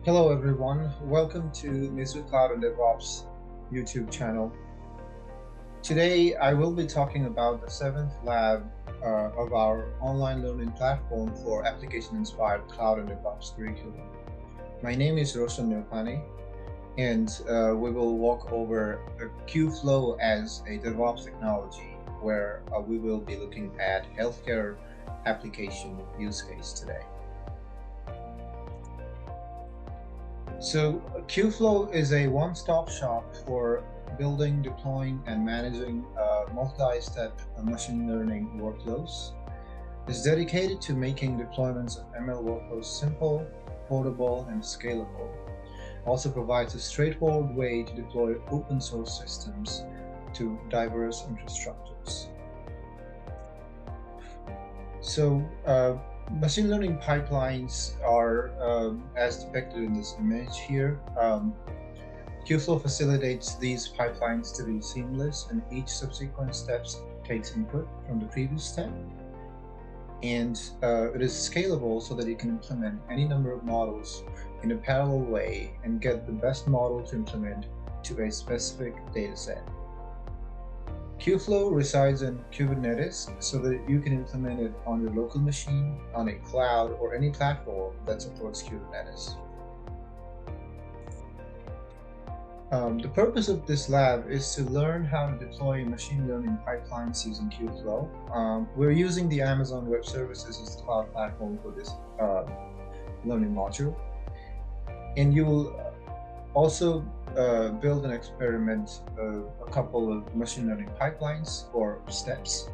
Hello everyone, welcome to Mizzou Cloud DevOps YouTube channel. Today I will be talking about the 7th lab of our online learning platform for application-inspired cloud and DevOps curriculum. My name is Roshan Nirpani, and we will walk over Kubeflow as a DevOps technology where we will be looking at healthcare application use case today. So Kubeflow is a one-stop shop for building, deploying, and managing multi-step machine learning workflows. It's dedicated to making deployments of ML workflows simple, portable, and scalable. Also provides a straightforward way to deploy open source systems to diverse infrastructures. So machine learning pipelines are as depicted in this image here. Kubeflow facilitates these pipelines to be seamless, and each subsequent step takes input from the previous step. And it is scalable so that you can implement any number of models in a parallel way and get the best model to implement to a specific data set. Kubeflow resides in Kubernetes so that you can implement it on your local machine, on a cloud, or any platform that supports Kubernetes. The purpose of this lab is to learn how to deploy machine learning pipelines using Kubeflow. We're using the Amazon Web Services as the cloud platform for this learning module. And you will also build and experiment a couple of machine learning pipelines or steps.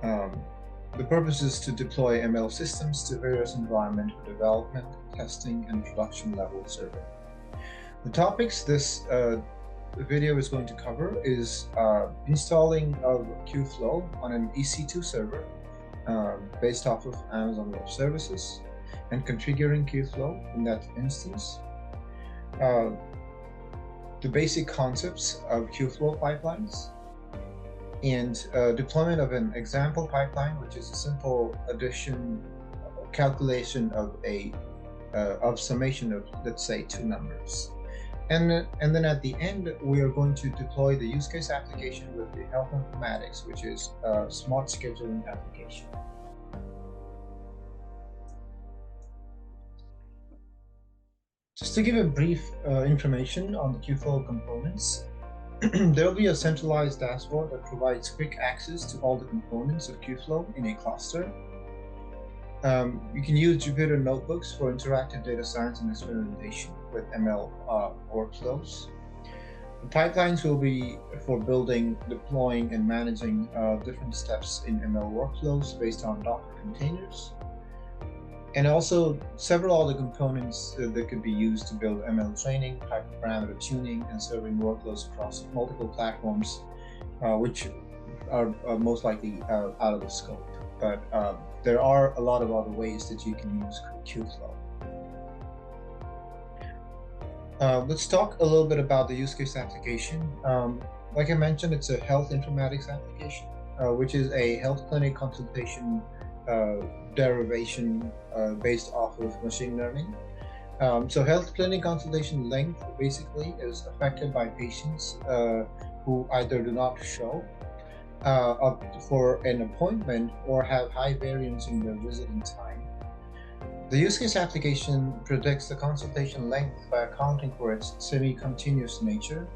The purpose is to deploy ML systems to various environments for development, testing, and production level serving. The topics this video is going to cover is installing of Kubeflow on an EC2 server based off of Amazon Web Services and configuring Kubeflow in that instance. The basic concepts of Kubeflow pipelines, and deployment of an example pipeline, which is a simple addition calculation of a summation of, let's say, two numbers. And then at the end, we are going to deploy the use case application with the health informatics, which is a smart scheduling application. Just to give a brief information on the Kubeflow components, there will be a centralized dashboard that provides quick access to all the components of Kubeflow in a cluster. You can use Jupyter notebooks for interactive data science and experimentation with ML workflows. The pipelines will be for building, deploying, and managing different steps in ML workflows based on Docker containers. And also several other components that could be used to build ML training, hyperparameter tuning, and serving workloads across multiple platforms, which are most likely out of the scope. But there are a lot of other ways that you can use Kubeflow. Let's talk a little bit about the use case application. Like I mentioned, it's a health informatics application, which is a health clinic consultation derivation based off of machine learning. So health clinic consultation length basically is affected by patients who either do not show up for an appointment or have high variance in their visiting time. The use case application predicts the consultation length by accounting for its semi-continuous nature,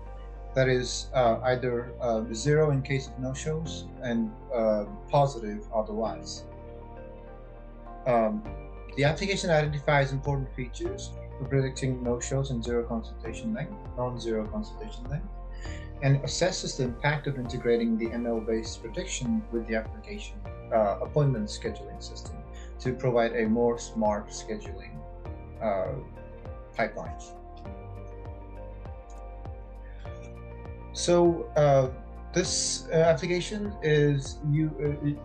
that is either 0 in case of no-shows and positive otherwise. The application identifies important features for predicting no-shows and zero consultation length, non-zero consultation length, and assesses the impact of integrating the ML-based prediction with the application appointment scheduling system to provide a more smart scheduling pipeline. So this application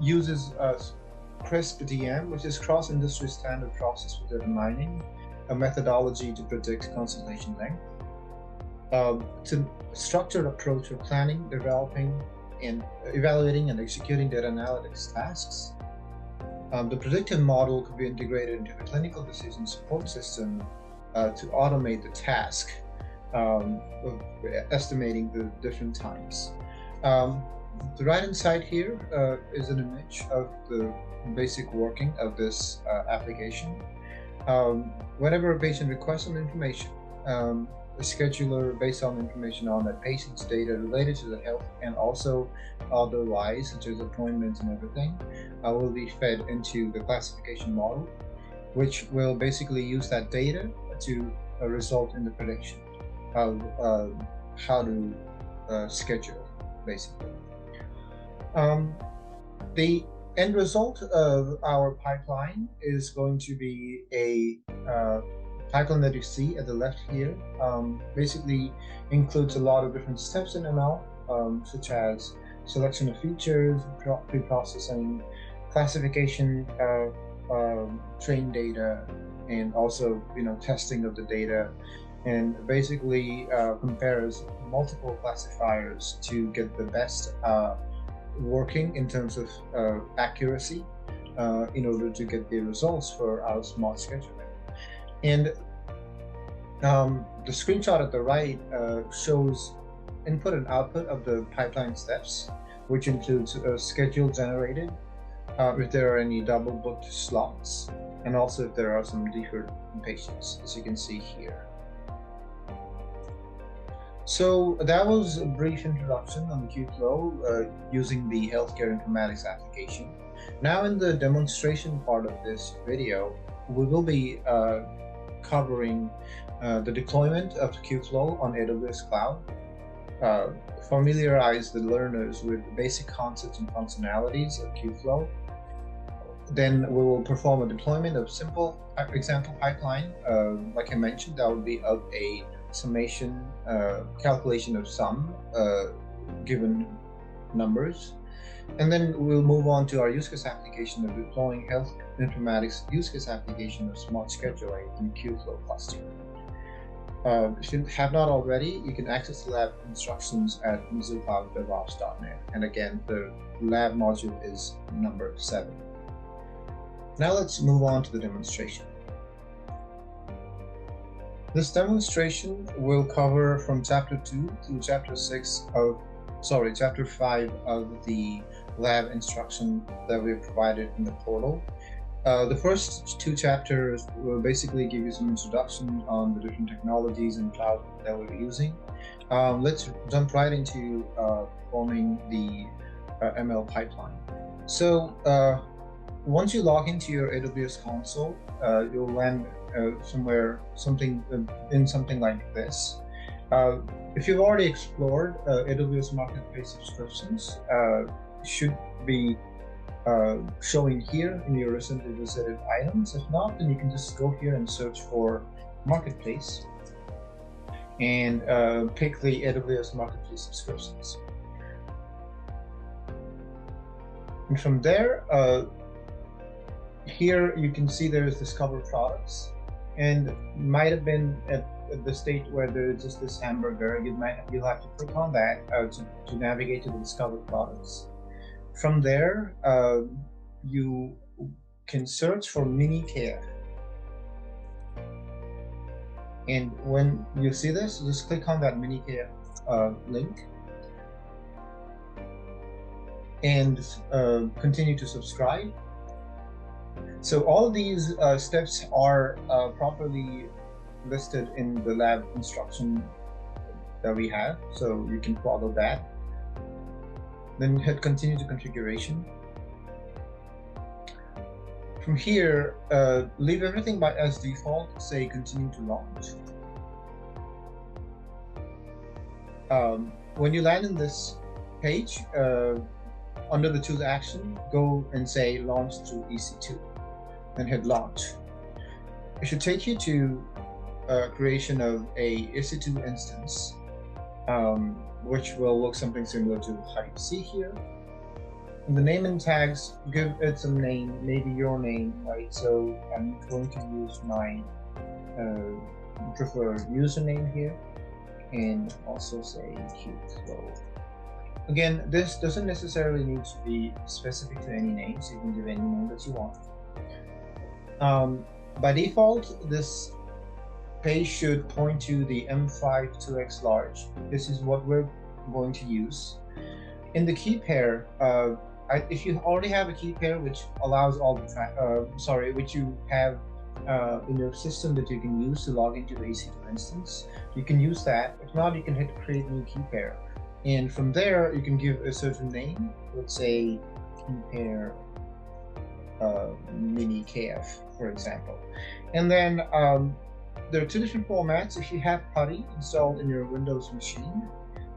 uses CRISP-DM, which is cross-industry standard process for determining a methodology to predict consultation length. It's a structured approach for planning, developing, and evaluating and executing data analytics tasks. The predictive model could be integrated into the clinical decision support system to automate the task of estimating the different times. The right-hand side here is an image of the basic working of this application. Whenever a patient requests some information, the scheduler, based on information on that patient's data related to the health and also otherwise, such as appointments and everything, will be fed into the classification model, which will basically use that data to result in the prediction of how to schedule, basically. The end result of our pipeline is going to be a pipeline that you see at the left here. Basically includes a lot of different steps in ML, such as selection of features, pre-processing, classification, train data, and also testing of the data, and basically compares multiple classifiers to get the best working in terms of accuracy in order to get the results for our smart scheduling. And the screenshot at the right shows input and output of the pipeline steps, which includes schedule generated, if there are any double booked slots, and also if there are some deferred patients, as you can see here. So that was a brief introduction on the Kubeflow using the healthcare informatics application. Now in the demonstration part of this video, we will be covering the deployment of Kubeflow on AWS Cloud, familiarize the learners with the basic concepts and functionalities of Kubeflow. Then we will perform a deployment of simple example pipeline. Like I mentioned, that would be of a summation calculation of some given numbers. And then we'll move on to our use case application of deploying health informatics use case application of smart scheduling in Kubeflow cluster. If you have not already, you can access the lab instructions at Mizzou Cloud DevOps.net. And again, the lab module is number 7. Now let's move on to the demonstration. This demonstration will cover from chapter 2 to chapter 5 of the lab instruction that we provided in the portal. The first 2 chapters will basically give you some introduction on the different technologies and cloud that we're using. Let's jump right into forming the ML pipeline. So once you log into your AWS console, you'll land something like this. If you've already explored AWS Marketplace subscriptions, should be showing here in your recently visited items. If not, then you can just go here and search for Marketplace and pick the AWS Marketplace subscriptions. And from there, here you can see there is Discover Products, and might have been at the state where there's just this hamburger. You'll have to click on that to navigate to the Discover Products. From there, you can search for MiniKF. And when you see this, just click on that MiniKF link and continue to subscribe. So all these steps are properly listed in the lab instruction that we have, so you can follow that. Then hit continue to configuration. From here, leave everything as default, say continue to launch. When you land in this page, under the choose action, go and say launch through EC2, and hit launch. It should take you to creation of a EC2 instance, which will look something similar to how you see here. In the name and tags, give it some name, maybe your name, right? So I'm going to use my preferred username here, and also say Kubeflow. Again, this doesn't necessarily need to be specific to any name, so you can give any name that you want. By default, this page should point to the M5 2x large. This is what we're going to use. In the key pair, if you already have a key pair which allows all the which you have in your system that you can use to log into the EC2 instance, you can use that. If not, you can hit create new key pair, and from there you can give a certain name. Let's say key pair mini KF, for example. And then there are two different formats. If you have PuTTY installed in your Windows machine,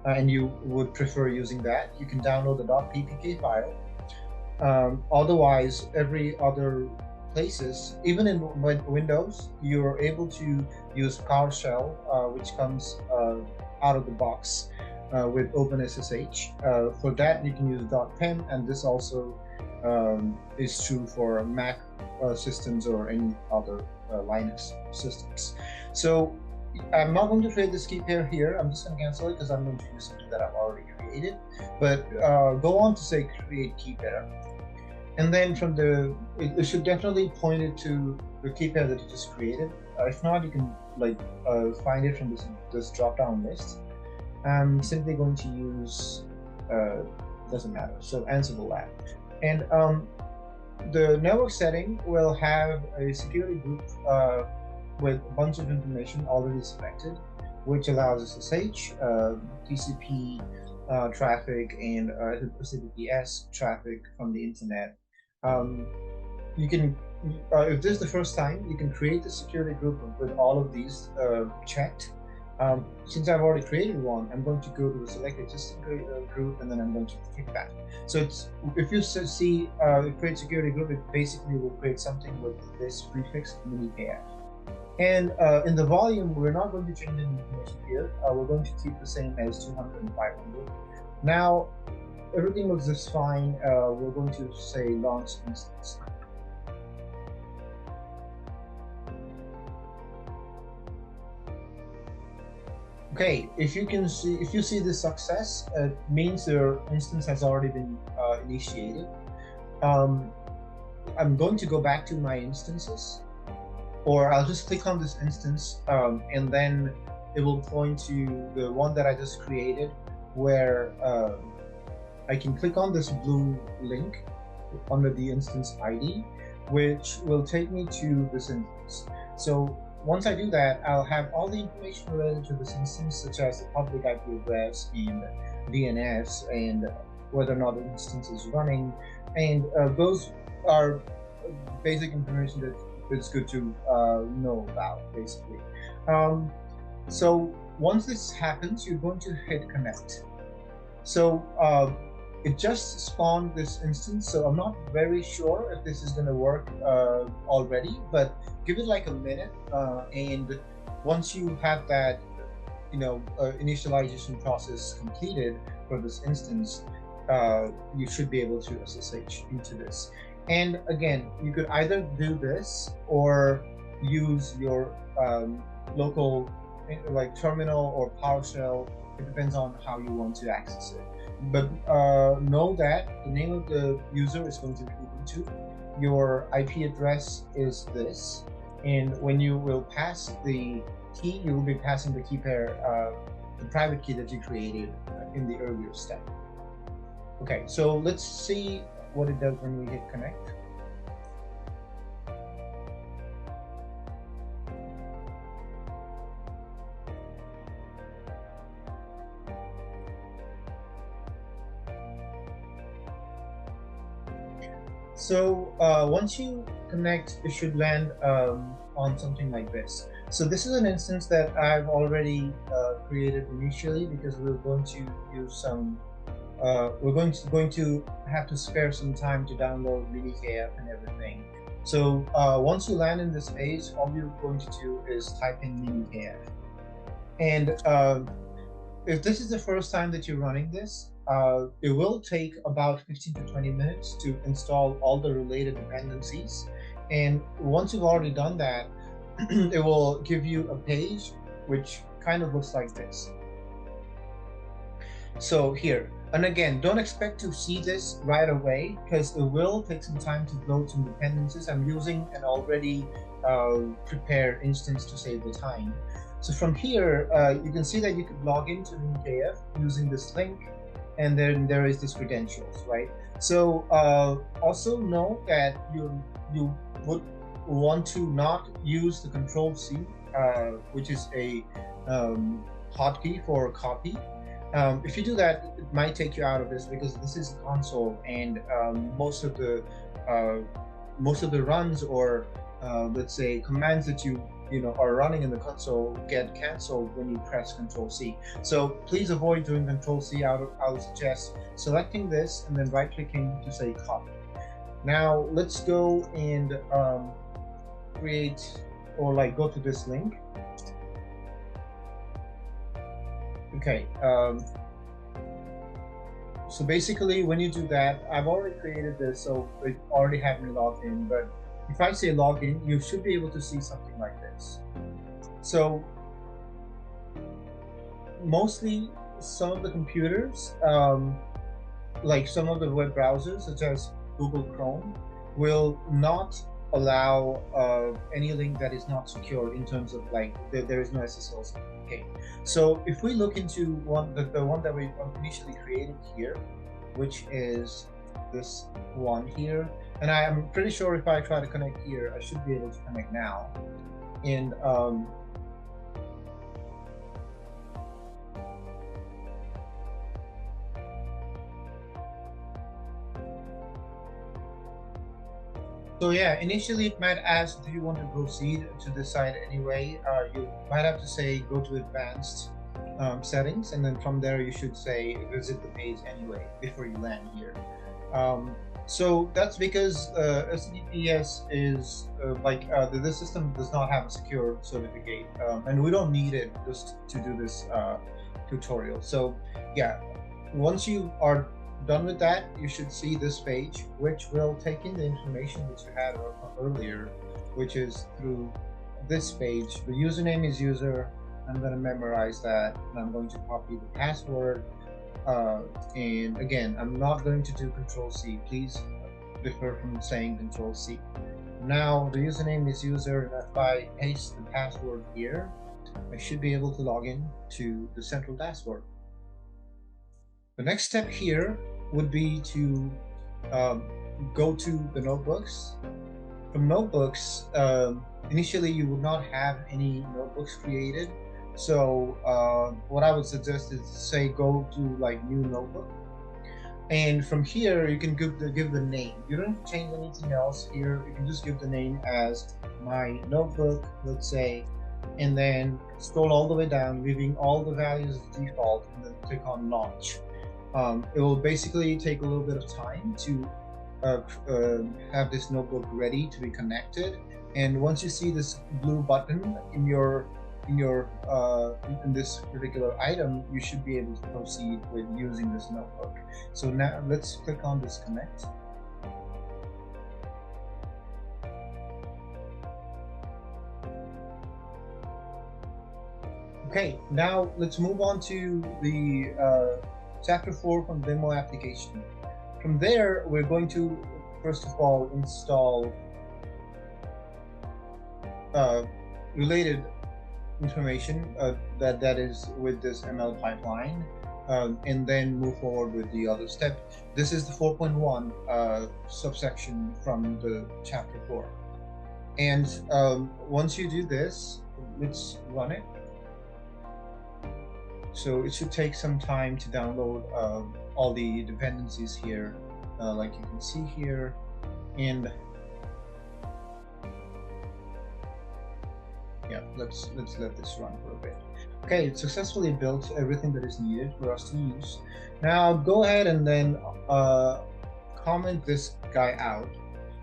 and you would prefer using that, you can download the .ppk file. Otherwise, every other places, even in Windows, you're able to use PowerShell, which comes out of the box with OpenSSH. For that, you can use .pem, and this also is true for Mac systems or any other Linux systems. So I'm not going to create this key pair here. I'm just going to cancel it because I'm going to use something that I've already created. But go on to say create key pair. And then from it should definitely point it to the key pair that you just created. If not, you can find it from this drop-down list. I'm simply going to use, doesn't matter, so Ansible lab. And the network setting will have a security group with a bunch of information already selected, which allows SSH, TCP traffic, and HTTPS traffic from the internet. You can, if this is the first time, you can create the security group with all of these checked. Since I've already created one, I'm going to go to the select existing group, and then I'm going to click that. So it's, if you see create security group, it basically will create something with this prefix minikf. And in the volume, we're not going to change any information here. We're going to keep the same as 200 and 500. Now, everything looks just fine. We're going to say launch instance. Okay, if you see this success, it means your instance has already been initiated. I'm going to go back to my instances, or I'll just click on this instance, and then it will point to the one that I just created, where I can click on this blue link under the instance ID, which will take me to this instance. So once I do that, I'll have all the information related to this instance, such as the public IP address and DNS, and whether or not the instance is running. And those are basic information that it's good to know about, basically. So once this happens, you're going to hit connect. So it just spawned this instance, so I'm not very sure if this is going to work already, but give it like a minute, and once you have that, initialization process completed for this instance, you should be able to SSH into this. And again, you could either do this or use your local terminal or PowerShell. It depends on how you want to access it. But know that the name of the user is going to be Ubuntu. Your IP address is this, and when you will pass the key, you will be passing the key pair, the private key that you created in the earlier step. Okay, so let's see what it does when we hit connect. So once you connect, it should land on something like this. So this is an instance that I've already created initially, because we're going to use some. We're going to have to spare some time to download minikf and everything. So once you land in this page, all you're going to do is type in minikf. And if this is the first time that you're running this, it will take about 15 to 20 minutes to install all the related dependencies. And once you've already done that, it will give you a page which kind of looks like this. So here, and again, don't expect to see this right away, because it will take some time to load some dependencies. I'm using an already prepare instance to save the time. So from here, you can see that you could log into MinKF using this link, and then there is this credentials, right? So also know that you would want to not use the Control-C, which is a hotkey for copy. If you do that, it might take you out of this because this is a console, and most of the runs or let's say commands that you are running in the console get canceled when you press Control-C. So please avoid doing Control-C. I would suggest selecting this and then right-clicking to say copy. Now let's go and create, or like go to this link. Okay. So basically, when you do that, I've already created this, so it already had me logged in. But if I say login, you should be able to see something like this. So mostly some of the computers, like some of the web browsers, such as Google Chrome, will not allow any link that is not secure in terms of like there is no SSL certificate. So if we look into the one that we initially created here, which is this one here, and I am pretty sure if I try to connect here, I should be able to connect now. And so yeah, initially it might ask, do you want to proceed to this site anyway? You might have to say go to advanced settings, and then from there you should say visit the page anyway before you land here. So that's because HTTPS is this system does not have a secure certificate, and we don't need it just to do this tutorial. So yeah, once you are done with that, you should see this page, which will take in the information which you had earlier, which is through this page. The username is user. I'm going to memorize that, and I'm going to copy the password. And again, I'm not going to do Control-C. Please defer from saying Control-C. Now the username is user, and if I paste the password here, I should be able to log in to the central dashboard. The next step here would be to go to the notebooks. From notebooks, initially you would not have any notebooks created. So what I would suggest is say go to like new notebook, and from here you can give the name. You don't have to change anything else here. You can just give the name as my notebook, let's say, and then scroll all the way down, leaving all the values as default, and then click on launch. It will basically take a little bit of time to have this notebook ready to be connected. And once you see this blue button in this particular item, you should be able to proceed with using this notebook. So now let's click on this connect. Okay, now let's move on to the Chapter 4 from demo application. From there, we're going to first of all install related information that is with this ML pipeline, and then move forward with the other step. This is the 4.1 subsection from the Chapter 4. And once you do this, let's run it. So it should take some time to download all the dependencies here, like you can see here. And yeah, let's let this run for a bit. Okay, it successfully built everything that is needed for us to use. Now go ahead and then comment this guy out,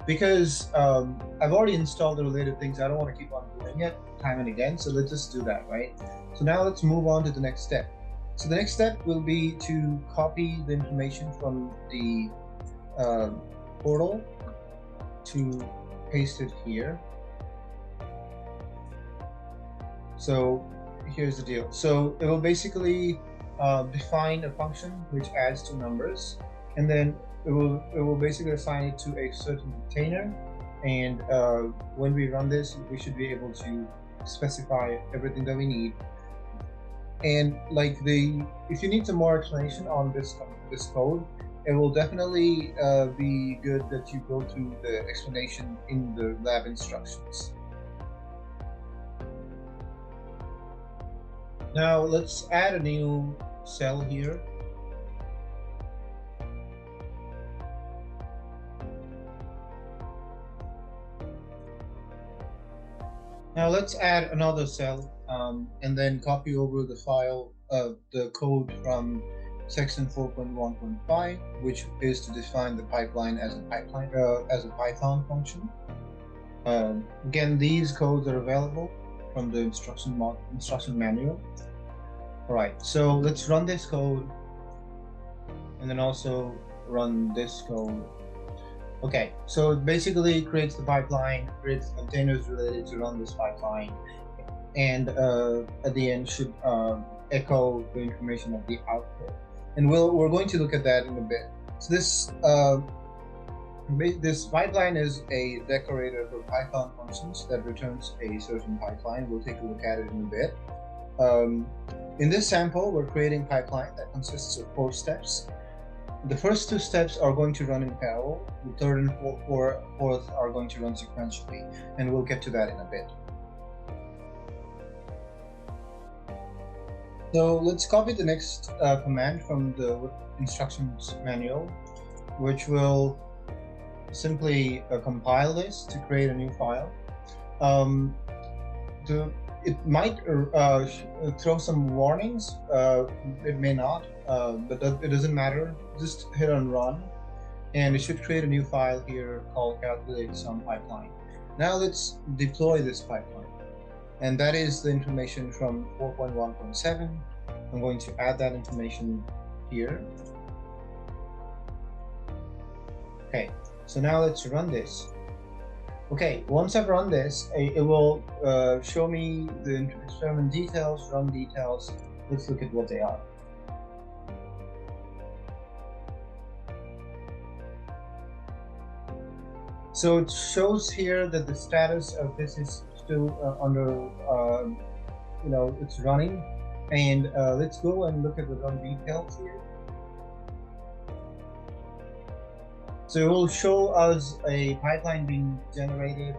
because I've already installed the related things. I don't want to keep on doing it time and again, so let's just do that, right? So now let's move on to the next step. So the next step will be to copy the information from the portal to paste it here. So here's the deal. So it will basically define a function which adds two numbers, and then it will basically assign it to a certain container, And when we run this, we should be able to specify everything that we need. And like if you need some more explanation on this code, it will definitely be good that you go through the explanation in the lab instructions. Now let's add a new cell here. Now let's add another cell and then copy over the file of the code from section 4.1.5, which is to define the pipeline as a Python function. Again, these codes are available from the instruction manual. All right, so let's run this code and then also run this code. Okay, so it basically creates the pipeline, creates containers related to run this pipeline, and at the end should echo the information of the output. And we're going to look at that in a bit. So this pipeline is a decorator for Python functions that returns a certain pipeline. We'll take a look at it in a bit. In this sample, we're creating a pipeline that consists of 4 steps. The first 2 steps are going to run in parallel. The third and fourth are going to run sequentially, and we'll get to that in a bit. So let's copy the next command from the instructions manual, which will simply compile this to create a new file. It might throw some warnings. It may not, but it doesn't matter. Just hit on run, and it should create a new file here called calculate sum pipeline. Now let's deploy this pipeline, and that is the information from 4.1.7. I'm going to add that information here. Okay, so now let's run this. Okay, once I've run this, it will show me the experiment details, run details. Let's look at what they are. So it shows here that the status of this is still under, it's running. And let's go and look at the run details here. So it will show us a pipeline being generated.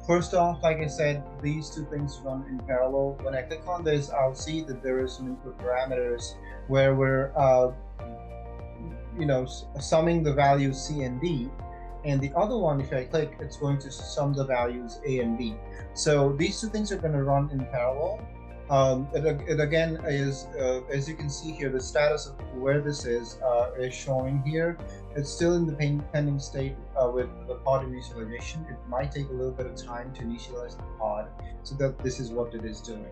First off, like I said, these 2 things run in parallel. When I click on this, I'll see that there is some input parameters where we're, summing the values C and D. And the other one, if I click, it's going to sum the values A and B. So these 2 things are going to run in parallel. It again is, as you can see here, the status of where this is showing here. It's still in the pending state with the pod initialization. It might take a little bit of time to initialize the pod, so that this is what it is doing.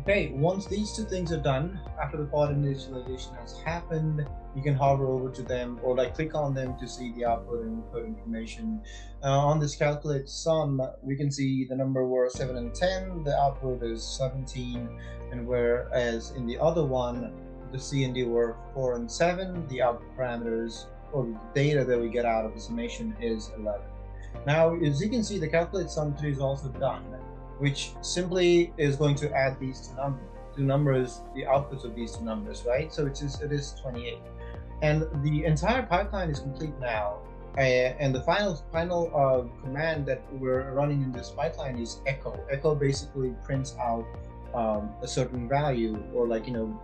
Okay, once these 2 things are done, after the pod initialization has happened, you can hover over to them or click on them to see the output and input information. On this calculate sum, we can see the number were 7 and 10, the output is 17, and whereas in the other one, the C and D were 4 and 7, the output parameters or the data that we get out of the summation is 11. Now, as you can see, the calculate sum 3 is also done, which simply is going to add these 2 numbers, the outputs of these 2 numbers, right? So it is 28. And the entire pipeline is complete now. And the final command that we're running in this pipeline is echo. Echo basically prints out a certain value, or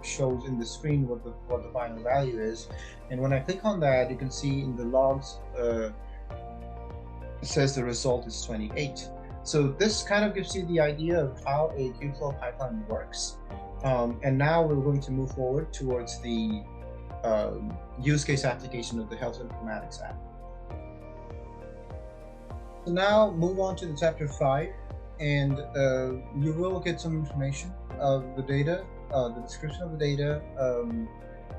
shows in the screen what the final value is. And when I click on that, you can see in the logs, it says the result is 28. So this kind of gives you the idea of how a Kubeflow pipeline works. And now we're going to move forward towards the use case application of the health informatics app. So now move on to the chapter 5, and you will get some information of the data, the description of the data,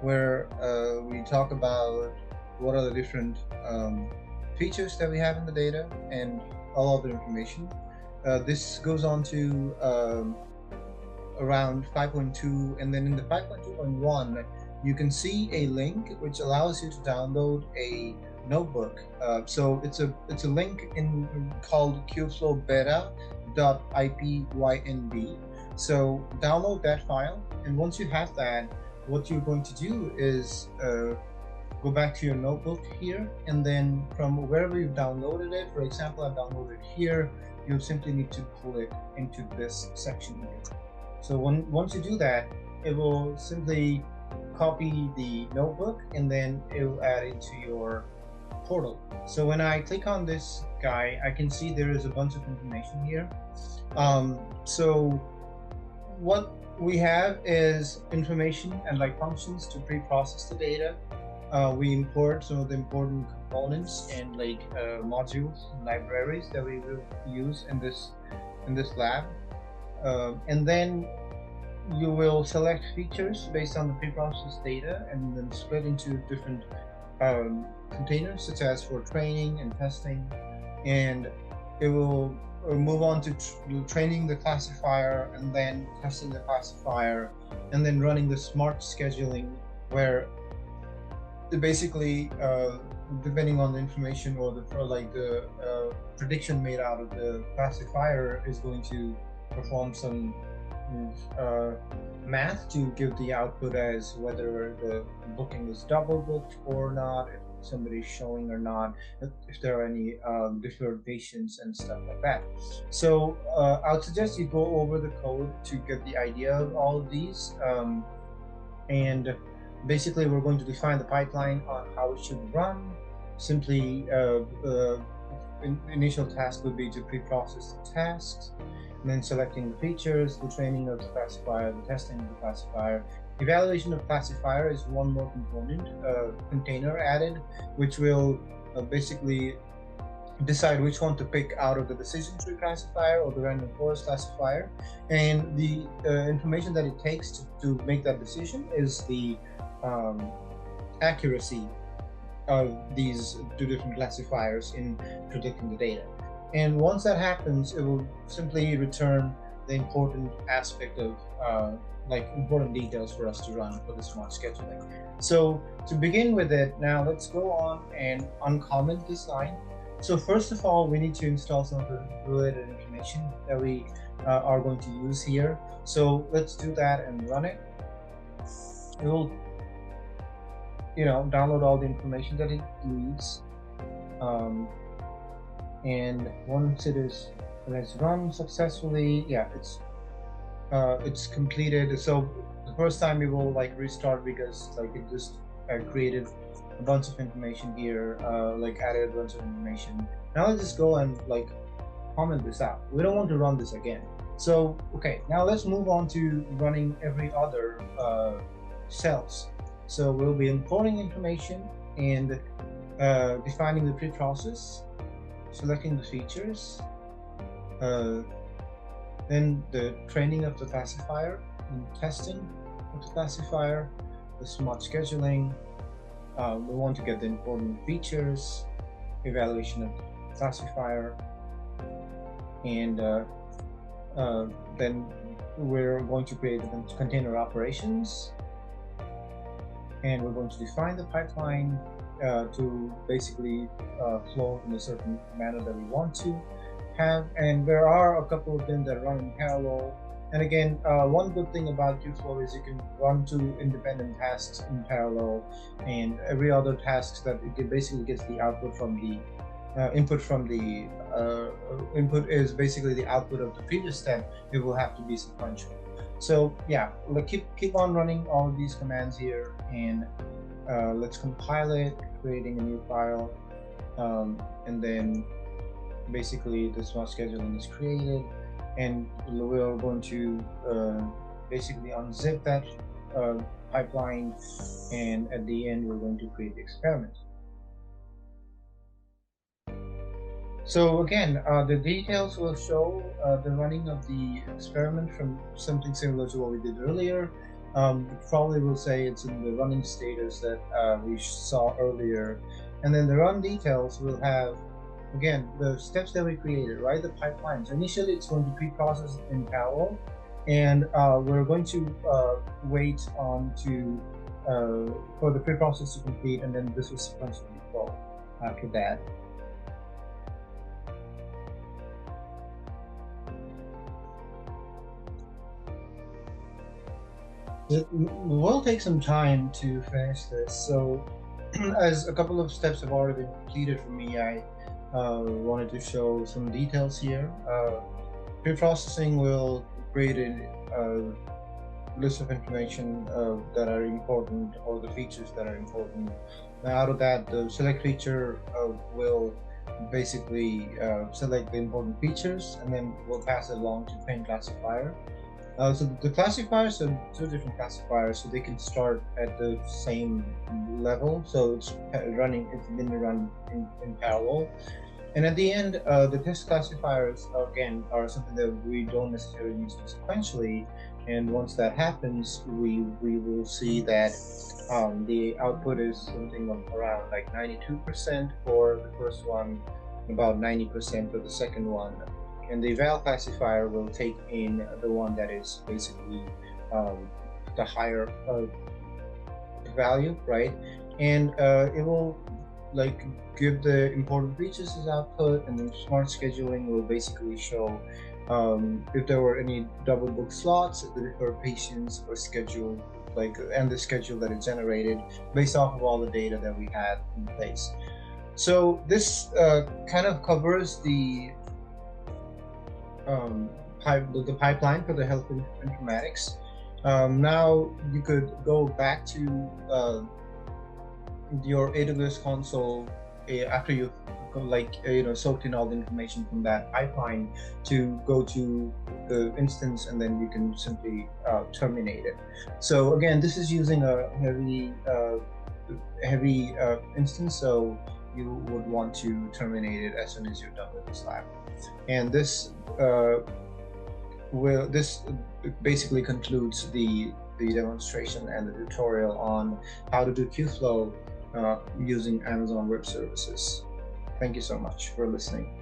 where we talk about what are the different features that we have in the data and all other information. This goes on to around 5.2, and then in the 5.2.1, you can see a link which allows you to download a notebook. So it's a link called Kubeflow beta.ipynb. So download that file, and once you have that, what you're going to do is go back to your notebook here, and then from wherever you've downloaded it, for example, I've downloaded here, you simply need to pull it into this section here. So once you do that, it will simply copy the notebook, and then it will add it to your portal. So when I click on this guy, I can see there is a bunch of information here. So what we have is information and like functions to pre-process the data. We import some of the important components and like modules and libraries that we will use in this lab, and then you will select features based on the pre-processed data and then split into different containers, such as for training and testing, and it will move on to training the classifier, and then testing the classifier, and then running the smart scheduling, where basically depending on the information or the prediction made out of the classifier is going to perform some math to give the output as whether the booking is double booked or not, if somebody's showing or not, if there are any deferred patients and stuff like that. So I would suggest you go over the code to get the idea of all of these, and basically we're going to define the pipeline on how it should run. Simply initial task would be to pre-process the tasks, and then selecting the features, the training of the classifier, the testing of the classifier. Evaluation of classifier is one more component, container added, which will basically decide which one to pick out of the decision tree classifier or the random forest classifier. And the information that it takes to make that decision is the accuracy of these two different classifiers in predicting the data. And once that happens, it will simply return the important aspect of important details for us to run for the smart scheduling. So to begin with it, now let's go on and uncomment this line. So first of all, we need to install some of the related information that we are going to use here. So let's do that and run it. It will download all the information that it needs, and once it is run successfully, it's completed. So the first time we will restart because it just created a bunch of information here, added a bunch of information. Now let's just go and comment this out. We don't want to run this again. So okay, now let's move on to running every other cells. So we'll be importing information and defining the pre-process, selecting the features, then the training of the classifier and testing of the classifier, the smart scheduling. We want to get the important features, evaluation of the classifier, and then we're going to create the container operations, and we're going to define the pipeline to basically flow in a certain manner that we want to have. And there are a couple of them that run in parallel. And again, one good thing about Kubeflow is you can run two independent tasks in parallel, and every other task that it basically gets the output from the input from the input is basically the output of the previous step. It will have to be sequential. So yeah, keep on running all of these commands here, and let's compile it, creating a new file, and then basically the smart scheduling is created, and we're going to basically unzip that pipeline, and at the end we're going to create the experiment. So again, the details will show the running of the experiment from something similar to what we did earlier. Probably will say it's in the running status that we saw earlier. And then the run details will have, again, the steps that we created, right? The pipelines. Initially, it's going to pre-process in parallel, and we're going to wait on to for the pre-process to complete, and then this will sequentially flow after that. It will take some time to finish this, so as a couple of steps have already been completed for me, I wanted to show some details here. Pre-processing will create a list of information that are important, or the features that are important. Now, out of that, the select feature will basically select the important features, and then we'll pass it along to train classifier. So the classifiers are two different classifiers, so they can start at the same level. So it's been run in parallel. And at the end, the test classifiers, again, are something that we don't necessarily use sequentially. And once that happens, we will see that the output is something of around like 92% for the first one, about 90% for the second one. And the eval classifier will take in the one that is basically the higher value, right? And it will like give the important features as output, and then smart scheduling will basically show if there were any double book slots, the deferred patients or schedule, and the schedule that is generated based off of all the data that we had in place. So this kind of covers the pipeline for the health informatics. Now you could go back to your AWS console after you've soaked in all the information from that pipeline to go to the instance, and then you can simply terminate it. So again, this is using a heavy instance, so you would want to terminate it as soon as you're done with this lab. And this basically concludes the demonstration and the tutorial on how to do Kubeflow using Amazon Web Services. Thank you so much for listening.